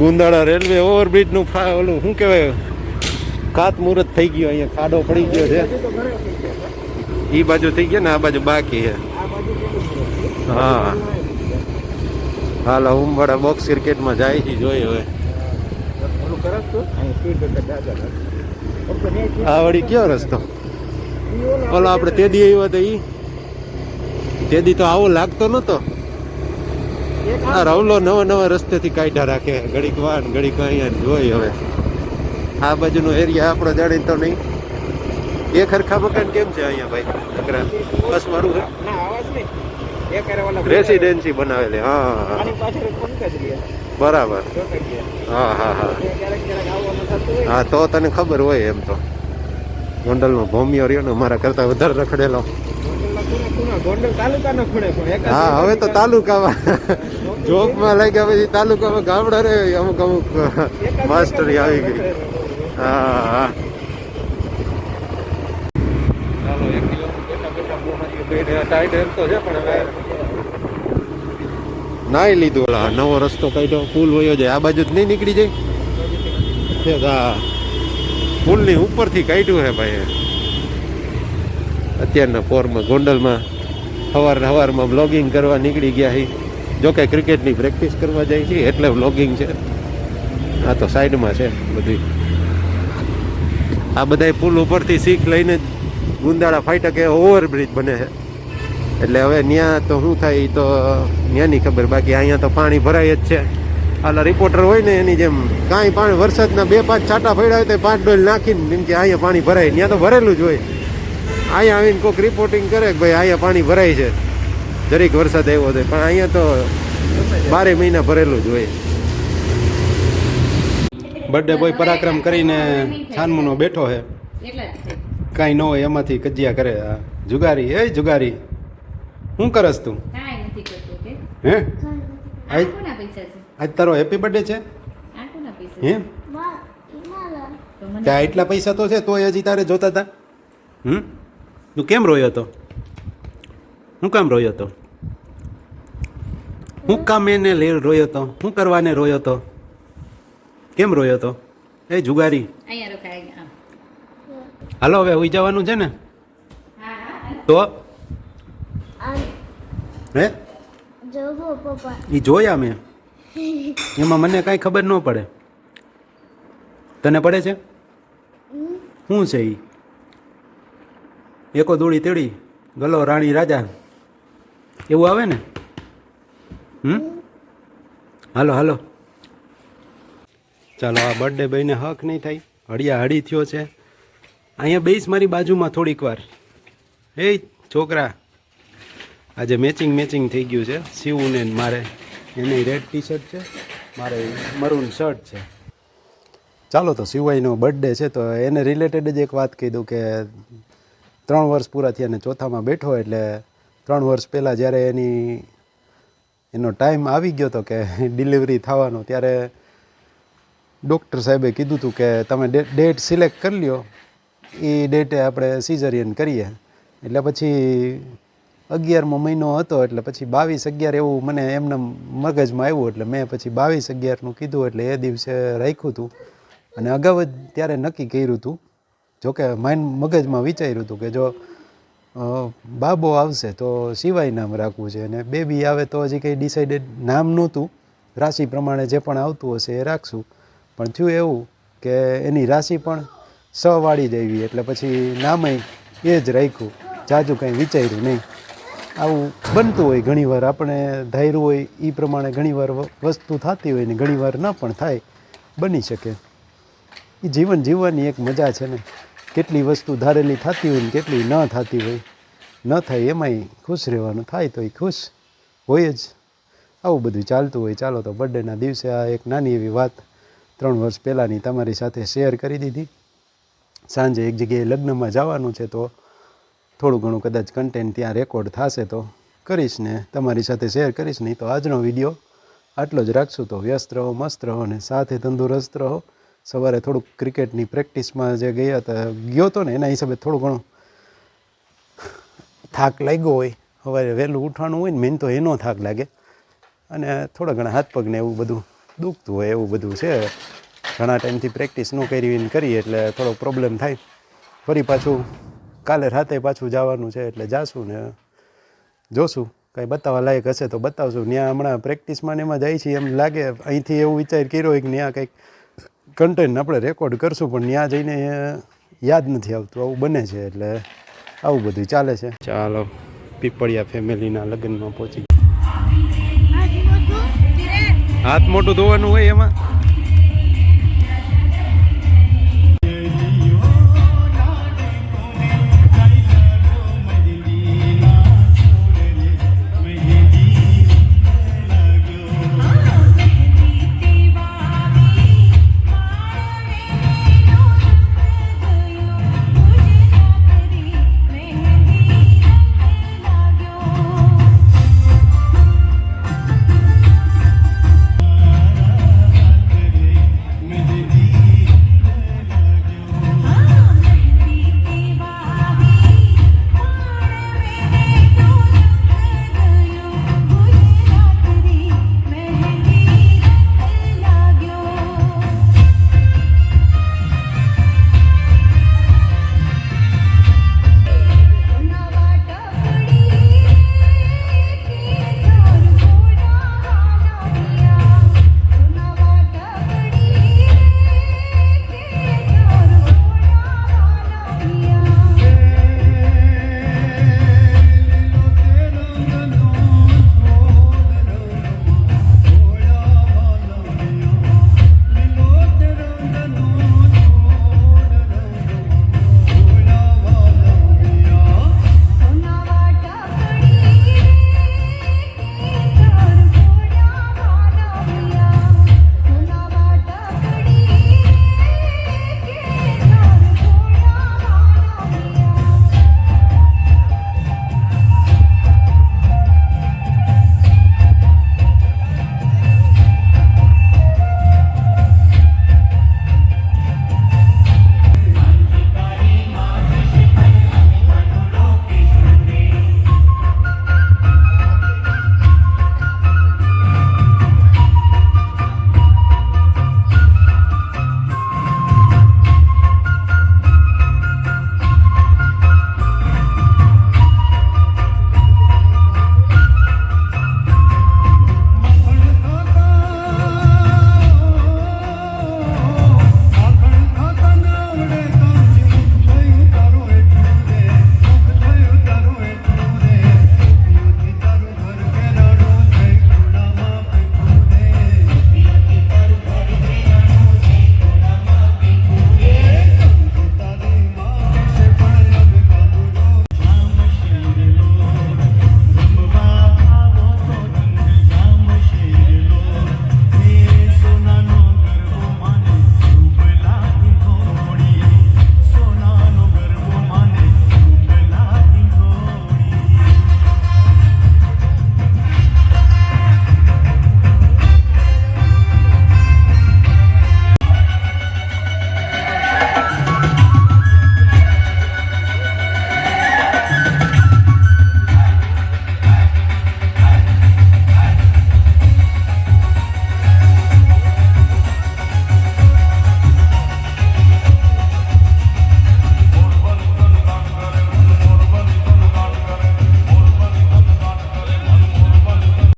Gundala railway ઓવરબ્રિજનું ઓલું શું કહેવાય ખાતમુહૂર્ત થઈ ગયો, અહીંયા ખાડો પડી ગયો છે. એ બાજુ થઈ ગયા ને આ બાજુ બાકી છે. હા હાલ ઉમવાડા બોક્સ ક્રિકેટમાં જાય છે, જોઈએ હવે. આ વળી કયો રસ્તો? ઓલો આપણે તેદી આવ્યો તો તેદી તો આવો લાગતો નતો. આ રવલો નવા નવા રસ્તેથી કાઢ્યા રાખે, ઘડીક વાન ઘડીક અહીંયા જોઈ. હવે આ બાજુનો એરિયા આપણો જાણી તો નહીં. એ ખરખા મકાન કેમ છે અહીંયા ભાઈ? બસ મારું રેસિડેન્સી બનાવેલી. હા બરાબર. હા હા હા હા, તો તને ખબર હોય એમ તો. ગોંડલમાં ભૂમિયો રહ્યો ને મારા કરતા વધારે રખડેલો. હા હવે તો તાલુકામાં જોબમાં લાગ્યા પછી તાલુકામાં ગામડા રે અમુક અમુક માસ્ટરી આવી ગઈ. હા હા ચાલો 1 કિલોમીટર ટાઈટ એમ તો છે પણ હવે નાઈ લીધું. ઓલા નવો રસ્તો કાઢ્યો, પુલ વયો જાય. આ બાજુ જ નહીં નીકળી જાય. પુલની ઉપરથી કાઢ્યું હે ભાઈ. અત્યારના પોરમાં ગોંડલમાં સવારમાં બ્લોગિંગ કરવા નીકળી ગયા છે. જોકે ક્રિકેટની પ્રેક્ટિસ કરવા જાય છે એટલે બ્લોગિંગ છે. આ તો સાઈડમાં છે બધી. આ બધા પુલ ઉપરથી શીખ લઈને ગુંદાળા ફાટક એ ઓવરબ્રિજ બને છે. એટલે હવે ત્યાં તો શું થાય તો ત્યાંની ખબર. બાકી અહીંયા તો પાણી ભરાય જ છે. આલા રિપોર્ટર હોય ને એની જેમ કાંઈ પાણી વરસાદના 2-5 છાંટા પડ્યા હોય તો 5 ડોલ નાખીને કેમ કે અહીંયા પાણી ભરાય. ત્યાં તો ભરેલું જ હોય. અહીંયા આવીને કોઈક રિપોર્ટિંગ કરે કે ભાઈ અહીંયા પાણી ભરાય છે, જરીક વરસાદ આવ્યો હતો. પણ અહીંયા તો 12 મહિના ભરેલું જ હોય. બર્થડે બોય પરાક્રમ કરીને છાનમુનો બેઠો છે. કાંઈ ન હોય એમાંથી કજિયા કરે. જુગારી એ જુગારી શું કરસ તું? હે આજ તારો હેપી બર્થડે છે? હે ત્યાં એટલા પૈસા તો છે તોય હજી તારે જોતા હતા. તું કેમ રોયો હતો? હું કામ રોયો હતો? હું કામ એને લે રોયો હતો? શું કરવાને રોયો હતો? કેમ રોયો હતો? એ જુગારી હાલો હવે ઉઈ જવાનું છે ને? તો હે એ જોયા મેં. એમાં મને કાંઈ ખબર ન પડે. તને પડે છે? શું છે એ? એકો દોડી તેડી ગલો રાણી રાજા એવું આવે ને? હાલો હાલો ચાલો. આ બર્થડે ભાઈને હક નહીં થાય. હળિયા હળી થયો છે. અહીંયા બેસ મારી બાજુમાં થોડીક વાર. એ છોકરા આજે મેચિંગ થઈ ગયું છે. શિવને મારે એને રેડ ટી શર્ટ છે, મારે મરૂન શર્ટ છે. ચાલો તો શિવાઈનો બર્થડે છે તો એને રિલેટેડ જ એક વાત કહી દઉં કે 3 વર્ષ પૂરા થયા ને ચોથામાં બેઠો. એટલે 3 વર્ષ પહેલાં જ્યારે એનો ટાઈમ આવી ગયો હતો કે ડિલિવરી થવાનો, ત્યારે ડૉક્ટર સાહેબે કીધું હતું કે તમે ડેટ સિલેક્ટ કરી લ્યો, એ ડેટે આપણે સિઝરિયન કરીએ. એટલે પછી 11મો મહિનો હતો એટલે પછી 22-11 એવું મને એમને મગજમાં આવ્યું. એટલે મેં પછી 22-11નું કીધું. એટલે એ દિવસે રાખ્યું હતું. અને અગાઉ જ ત્યારે નક્કી કર્યું હતું. જોકે મગજમાં વિચાર્યું હતું કે જો બાબો આવશે તો શિવાય નામ રાખવું છે, અને બેબી આવે તો હજી કંઈ ડિસાઇડેડ નામ નહોતું. રાશિ પ્રમાણે જે પણ આવતું હશે એ રાખશું. પણ થયું એવું કે એની રાશિ પણ સવાળી જ આવી. એટલે પછી નામય એ જ રાખ્યું. જાજુ કંઈ વિચાર્યું નહીં. આવું બનતું હોય ઘણીવાર. આપણે ધાર્યું હોય એ પ્રમાણે ઘણીવાર વસ્તુ થતી હોય ને ઘણીવાર ન પણ થાય. બની શકે. એ જીવન જીવવાની એક મજા છે ને. કેટલી વસ્તુ ધારેલી થતી હોય ને કેટલી ન થતી હોય. ન થાય એમાંય ખુશ રહેવાનું, થાય તો એ ખુશ હોય જ. આવું બધું ચાલતું હોય. ચાલો તો બર્થડેના દિવસે આ એક નાની એવી વાત 3 વર્ષ પહેલાંની તમારી સાથે શેર કરી દીધી. સાંજે એક જગ્યાએ લગ્નમાં જવાનું છે તો થોડું ઘણું કદાચ કન્ટેન્ટ ત્યાં રેકોર્ડ થશે તો કરીશ ને તમારી સાથે શેર કરીશ. નહીં તો આજનો વિડીયો આટલો જ રાખશું. તો વ્યસ્ત રહો, મસ્ત રહો અને સાથે તંદુરસ્ત રહો. સવારે થોડુંક ક્રિકેટની પ્રેક્ટિસમાં જે ગયો હતો ને એના હિસાબે થોડું ઘણું થાક લાગ્યો હોય. સવારે વહેલું ઉઠવાનું હોય ને મેન તો એનો થાક લાગે. અને થોડા ઘણા હાથ પગને એવું બધું દુખતું હોય એવું બધું છે. ઘણા ટાઈમથી પ્રેક્ટિસ ન કરીએ એટલે થોડોક પ્રોબ્લેમ થાય. ફરી પાછું કાલે રાતે પાછું જવાનું છે એટલે જાશું ને જોશું કાંઈ બતાવવા લાયક હશે તો બતાવશું. ત્યાં હમણાં પ્રેક્ટિસમાં ને એમાં જાય છે એમ લાગે. અહીંથી એવું વિચાર કર્યો હોય કે ત્યાં કંઈક કન્ટેન્ટ આપણે રેકોર્ડ કરશું પણ ત્યાં જઈને યાદ નથી આવતું, આવું બને છે. એટલે આવું બધું ચાલે છે. ચાલો પીપળિયા ફેમિલીના લગ્નમાં પહોંચી. હાથ મોટું ધોવાનું હોય એમાં.